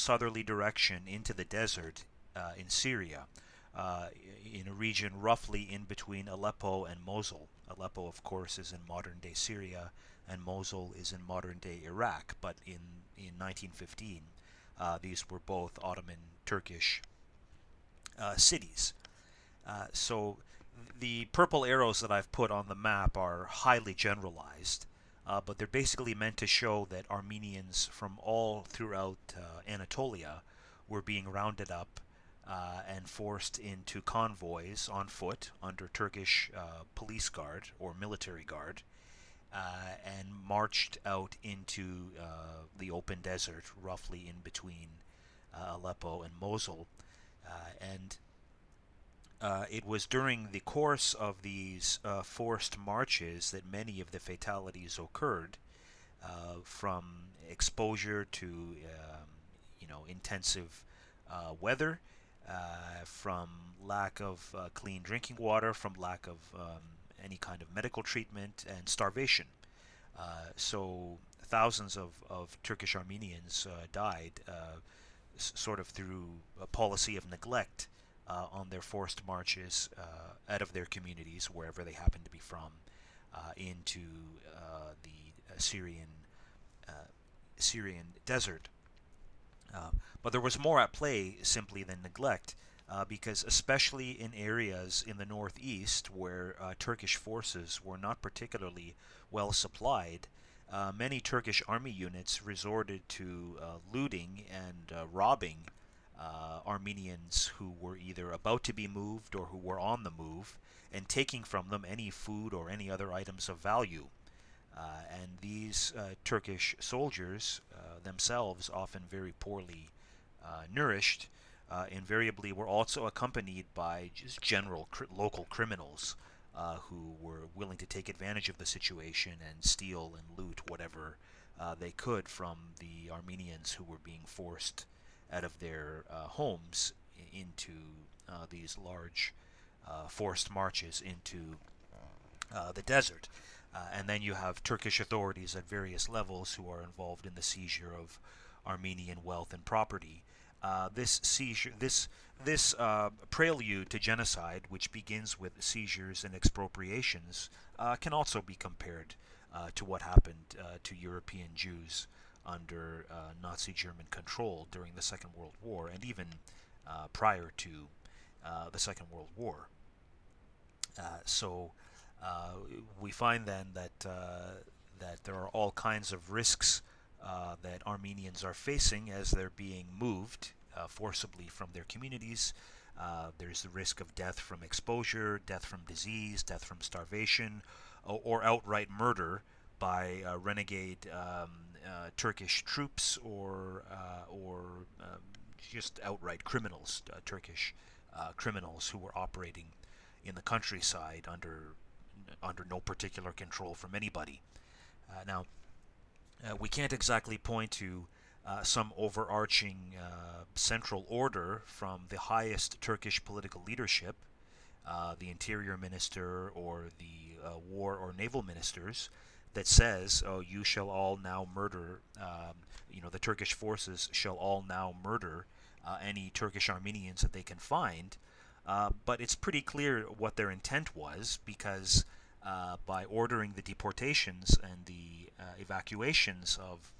southerly direction into the desert in Syria, uh, in a region roughly in between Aleppo and Mosul. Aleppo, of course, is in modern-day Syria, and Mosul is in modern-day Iraq. But in 1915, these were both Ottoman Turkish cities. So the purple arrows that I've put on the map are highly generalized, but they're basically meant to show that Armenians from all throughout Anatolia were being rounded up and forced into convoys on foot under Turkish police guard or military guard, and marched out into the open desert, roughly in between Aleppo and Mosul. And It was during the course of these forced marches that many of the fatalities occurred, from exposure to intensive weather, from lack of clean drinking water, from lack of any kind of medical treatment, and starvation. So thousands of Turkish Armenians died, sort of through a policy of neglect on their forced marches out of their communities, wherever they happened to be from, into the uh, Syrian desert. But there was more at play simply than neglect, because especially in areas in the northeast where Turkish forces were not particularly well supplied, many Turkish army units resorted to looting and robbing Armenians who were either about to be moved or who were on the move, and taking from them any food or any other items of value. And these Turkish soldiers, themselves often very poorly nourished, invariably were also accompanied by just general local criminals who were willing to take advantage of the situation and steal and loot whatever they could from the Armenians who were being forced out of their homes into these large forced marches into the desert. And then you have Turkish authorities at various levels who are involved in the seizure of Armenian wealth and property. This prelude to genocide, which begins with seizures and expropriations, can also be compared to what happened to European Jews under Nazi German control during the Second World War, and even prior to the Second World War. So we find then that there are all kinds of risks that Armenians are facing as they're being moved forcibly from their communities. There's the risk of death from exposure, death from disease, death from starvation, or outright murder by renegade Turkish troops, or just outright criminals, Turkish criminals who were operating in the countryside under no particular control from anybody. Now, we can't exactly point to some overarching central order from the highest Turkish political leadership, the interior minister or the war or naval ministers, that says, "Oh, you shall all now murder." The Turkish forces shall all now murder any Turkish Armenians that they can find. But it's pretty clear what their intent was, because by ordering the deportations and the evacuations of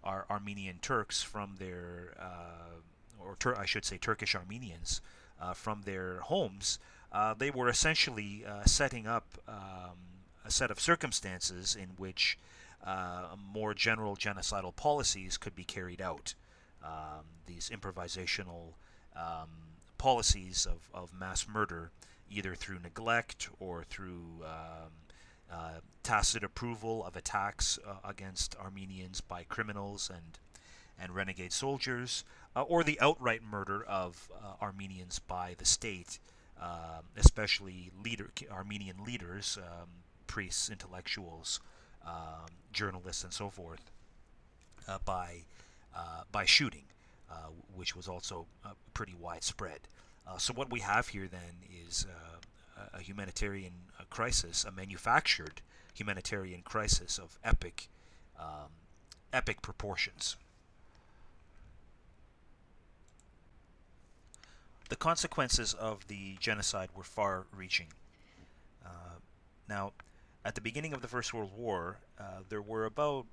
Armenian Turks from their, I should say Turkish Armenians, from their homes, they were essentially setting up a set of circumstances in which more general genocidal policies could be carried out. These improvisational policies of mass murder, either through neglect or through tacit approval of attacks against Armenians by criminals and renegade soldiers, or the outright murder of Armenians by the state, especially Armenian leaders, priests, intellectuals, journalists, and so forth, by shooting, which was also pretty widespread. So what we have here then is a humanitarian crisis, a manufactured humanitarian crisis of epic proportions. the consequences of the genocide were far-reaching. Uh, Now, at the beginning of the First World War, there were about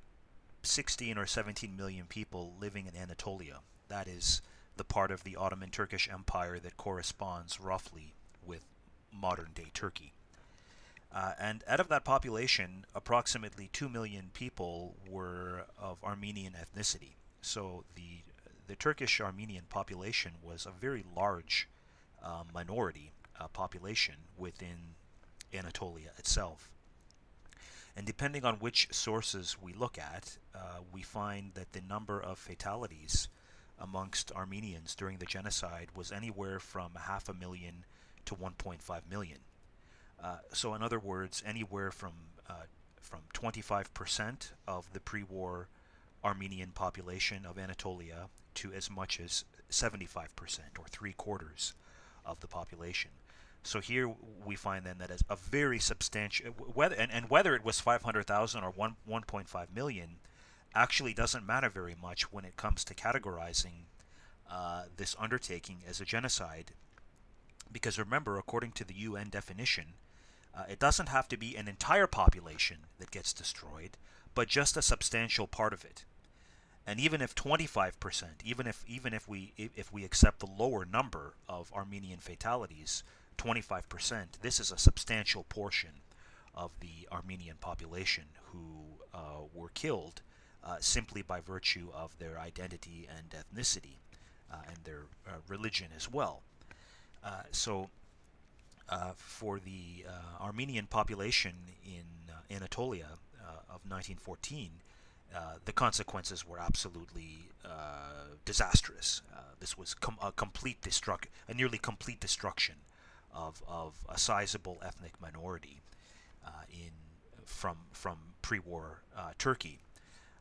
16 or 17 million people living in Anatolia. That is the part of the Ottoman Turkish Empire that corresponds roughly with modern-day Turkey. And out of that population, approximately 2 million people were of Armenian ethnicity. So the Turkish Armenian population was a very large minority population within Anatolia itself. And depending on which sources we look at, we find that the number of fatalities amongst Armenians during the genocide was anywhere from 500,000 to 1.5 million. So in other words, anywhere from 25% of the pre-war Armenian population of Anatolia to as much as 75% or three-quarters of the population. So here we find then that as a very substantial whether it was 500,000 or 1.5 million actually doesn't matter very much when it comes to categorizing this undertaking as a genocide, because remember, according to the UN definition, it doesn't have to be an entire population that gets destroyed, but just a substantial part of it. And even if 25%, even if we accept the lower number of Armenian fatalities, 25%, this is a substantial portion of the Armenian population who were killed simply by virtue of their identity and ethnicity and their religion as well. So for the Armenian population in Anatolia of 1914, the consequences were absolutely disastrous. This was a nearly complete destruction of a sizable ethnic minority in from pre-war Turkey.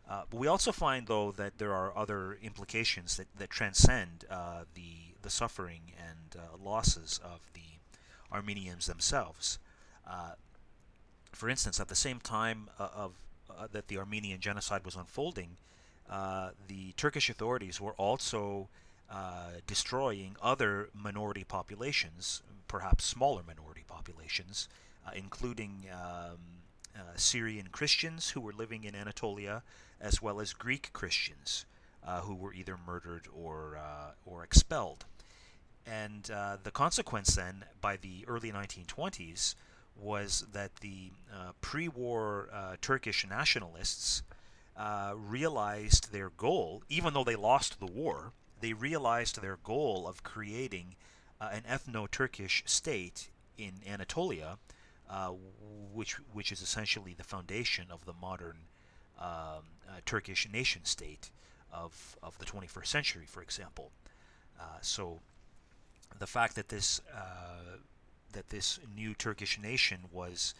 But we also find, though, that there are other implications that transcend the suffering and losses of the Armenians themselves. Uh, for instance, at the same time that the Armenian genocide was unfolding, the Turkish authorities were also destroying other minority populations, perhaps smaller minority populations, including Syrian Christians who were living in Anatolia, as well as Greek Christians who were either murdered or expelled. And the consequence then, by the early 1920s, was that the pre-war Turkish nationalists realized their goal, even though they lost the war, they realized their goal of creating an ethno-Turkish state in Anatolia, which is essentially the foundation of the modern Turkish nation state of the 21st century, for example. So the fact that this new Turkish nation was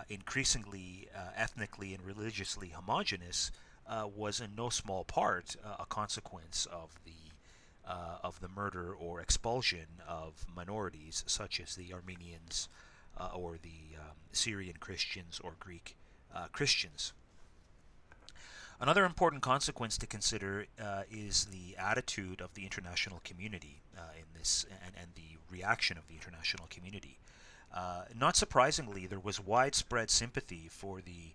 increasingly ethnically and religiously homogenous was in no small part a consequence of the murder or expulsion of minorities such as the Armenians or the Syrian Christians or Greek Christians. Another important consequence to consider is the attitude of the international community in this, and the reaction of the international community. Not surprisingly, there was widespread sympathy for the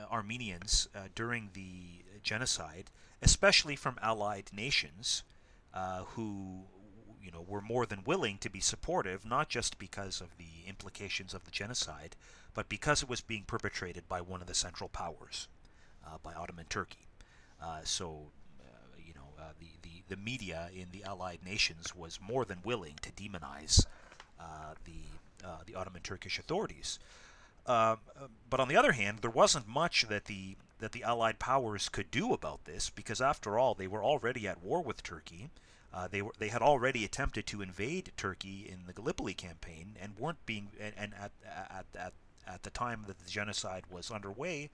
Armenians during the genocide, especially from allied nations who were more than willing to be supportive, not just because of the implications of the genocide, but because it was being perpetrated by one of the Central Powers. By Ottoman Turkey. The media in the Allied nations was more than willing to demonize the Ottoman Turkish authorities. But on the other hand, there wasn't much that the Allied powers could do about this, because after all, they were already at war with Turkey. They had already attempted to invade Turkey in the Gallipoli campaign, and weren't being and at the time that the genocide was underway,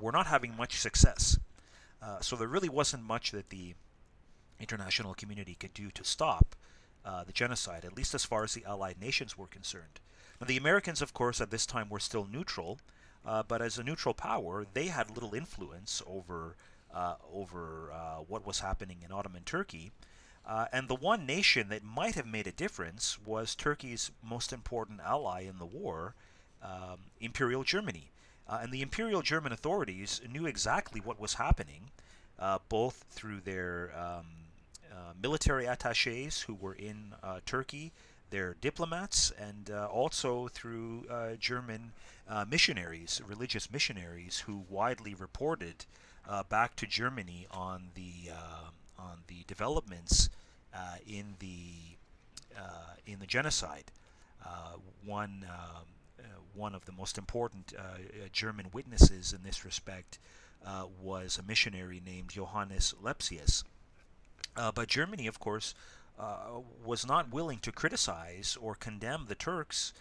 were not having much success. So there really wasn't much that the international community could do to stop the genocide, at least as far as the Allied nations were concerned. Now, the Americans, of course, at this time were still neutral, but as a neutral power, they had little influence over what was happening in Ottoman Turkey. And the one nation that might have made a difference was Turkey's most important ally in the war, Imperial Germany. And the Imperial German authorities knew exactly what was happening, both through their military attaches who were in Turkey, their diplomats, and also through German missionaries, religious missionaries, who widely reported back to Germany on the developments in the genocide. Uh, one one of the most important German witnesses in this respect was a missionary named Johannes Lepsius. But Germany, of course, was not willing to criticize or condemn the Turks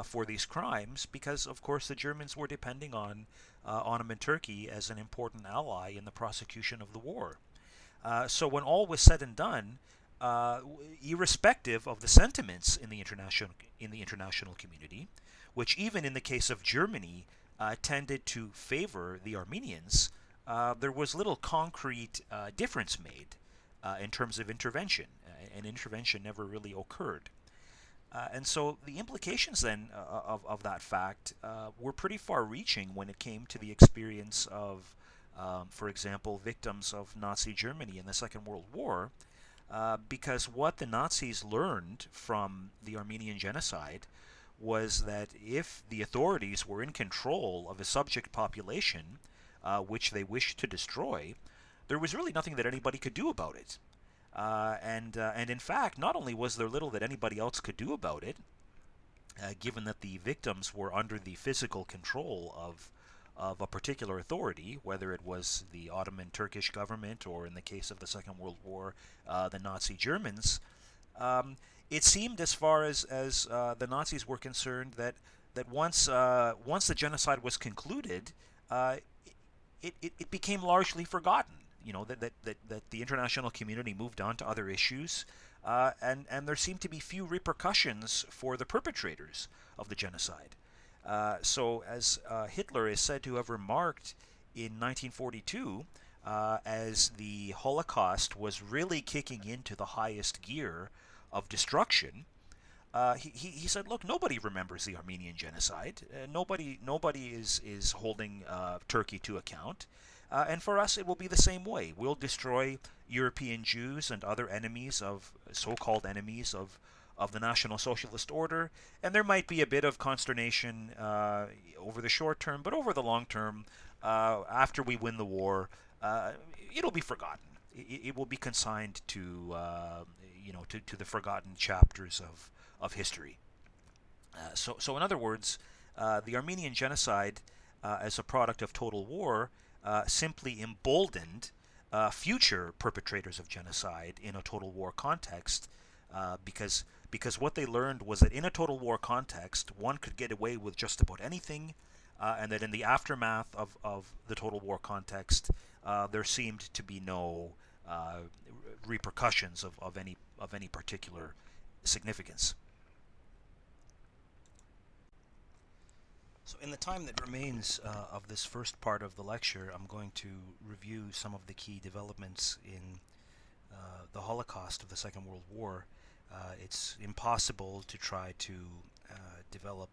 for these crimes because, of course, the Germans were depending on Ottoman Turkey as an important ally in the prosecution of the war. So when all was said and done, uh, irrespective of the sentiments in the international community, which even in the case of Germany tended to favor the Armenians, there was little concrete difference made in terms of intervention, and intervention never really occurred. And so the implications then of that fact were pretty far reaching when it came to the experience of, for example, victims of Nazi Germany in the Second World War, because what the Nazis learned from the Armenian genocide was that if the authorities were in control of a subject population which they wished to destroy, there was really nothing that anybody could do about it. And in fact, not only was there little that anybody else could do about it, given that the victims were under the physical control of a particular authority, whether it was the Ottoman Turkish government or, in the case of the Second World War, the Nazi Germans. Um, it seemed, as far as the Nazis were concerned, that once the genocide was concluded, uh, it became largely forgotten. You know that the international community moved on to other issues, and there seemed to be few repercussions for the perpetrators of the genocide. So, as Hitler is said to have remarked in 1942, as the Holocaust was really kicking into the highest gear of destruction, he said, "Look, nobody remembers the Armenian genocide. Nobody is holding Turkey to account, and for us, it will be the same way. We'll destroy European Jews and other enemies of so-called enemies of the National Socialist Order, and there might be a bit of consternation over the short term, but over the long term, after we win the war, it'll be forgotten. It will be consigned to to the forgotten chapters of history." So in other words, the Armenian genocide, as a product of total war, simply emboldened future perpetrators of genocide in a total war context, because what they learned was that in a total war context, one could get away with just about anything, and that in the aftermath of the total war context, there seemed to be no repercussions of any particular significance. So in the time that remains of this first part of the lecture, I'm going to review some of the key developments in the Holocaust of the Second World War. It's impossible to try to develop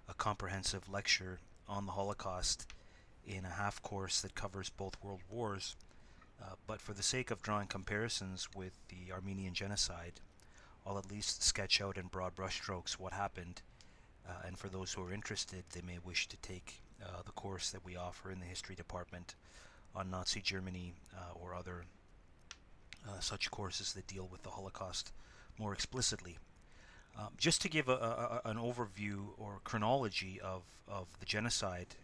a comprehensive lecture on the Holocaust in a half course that covers both world wars, but for the sake of drawing comparisons with the Armenian genocide, I'll at least sketch out in broad brushstrokes what happened, and for those who are interested, they may wish to take the course that we offer in the history department on Nazi Germany, or other such courses that deal with the Holocaust more explicitly. Just to give an overview or chronology of the genocide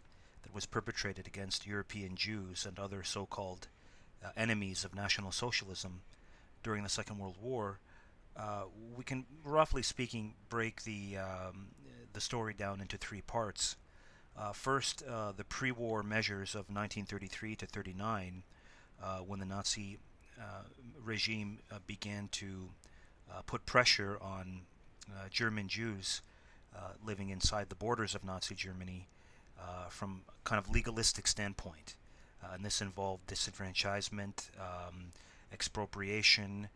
that was perpetrated against European Jews and other so-called enemies of National Socialism during the Second World War, we can, roughly speaking, break the story down into three parts. First, the pre-war measures of 1933 to 39, when the Nazi regime began to put pressure on German Jews living inside the borders of Nazi Germany from a kind of legalistic standpoint. And this involved disenfranchisement, expropriation,